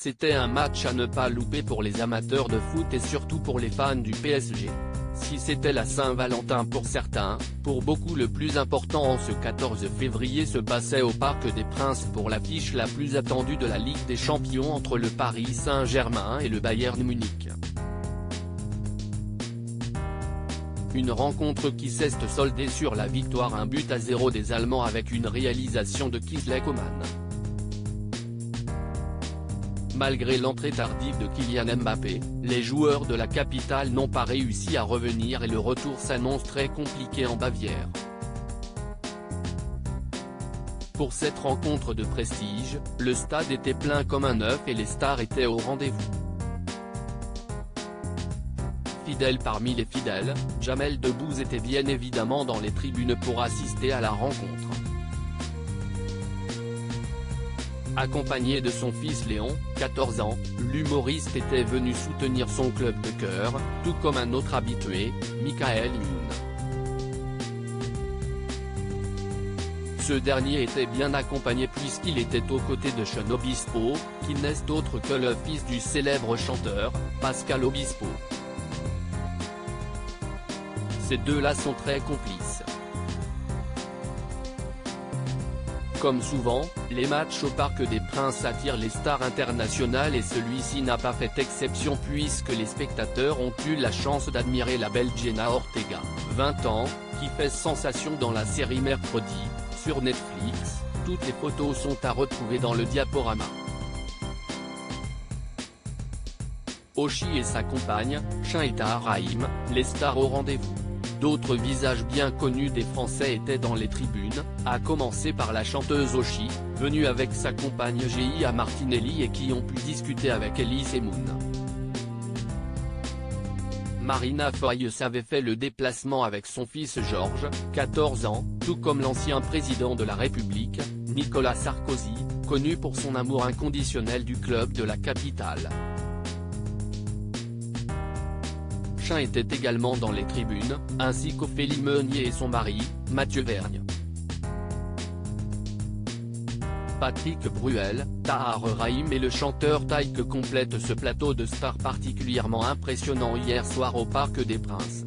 C'était un match à ne pas louper pour les amateurs de foot et surtout pour les fans du PSG. Si c'était la Saint-Valentin pour certains, pour beaucoup le plus important en ce 14 février se passait au Parc des Princes pour l'affiche la plus attendue de la Ligue des Champions entre le Paris Saint-Germain et le Bayern Munich. Une rencontre qui s'est soldée sur la victoire 1-0 des Allemands avec une réalisation de Kingsley Coman. Malgré l'entrée tardive de Kylian Mbappé, les joueurs de la capitale n'ont pas réussi à revenir et le retour s'annonce très compliqué en Bavière. Pour cette rencontre de prestige, le stade était plein comme un œuf et les stars étaient au rendez-vous. Fidèle parmi les fidèles, Jamel Debbouze était bien évidemment dans les tribunes pour assister à la rencontre. Accompagné de son fils Léon, 14 ans, l'humoriste était venu soutenir son club de cœur, tout comme un autre habitué, Michael Youn. Ce dernier était bien accompagné puisqu'il était aux côtés de Sean Obispo, qui n'est autre que le fils du célèbre chanteur, Pascal Obispo. Ces deux-là sont très complices. Comme souvent, les matchs au Parc des Princes attirent les stars internationales et celui-ci n'a pas fait exception puisque les spectateurs ont eu la chance d'admirer la belle Jenna Ortega, 20 ans, qui fait sensation dans la série Mercredi, sur Netflix. Toutes les photos sont à retrouver dans le diaporama. Oshi et sa compagne, Shaita Rahim, les stars au rendez-vous. D'autres visages bien connus des Français étaient dans les tribunes, à commencer par la chanteuse Oshi, venue avec sa compagne Gia Martinelli et qui ont pu discuter avec Elie Semoun. Marina Foïs avait fait le déplacement avec son fils Georges, 14 ans, tout comme l'ancien président de la République, Nicolas Sarkozy, connu pour son amour inconditionnel du club de la capitale. Chin était également dans les tribunes, ainsi qu'Ophélie Meunier et son mari, Mathieu Vergne. Patrick Bruel, Tahar Rahim et le chanteur Taïk complètent ce plateau de stars particulièrement impressionnant hier soir au Parc des Princes.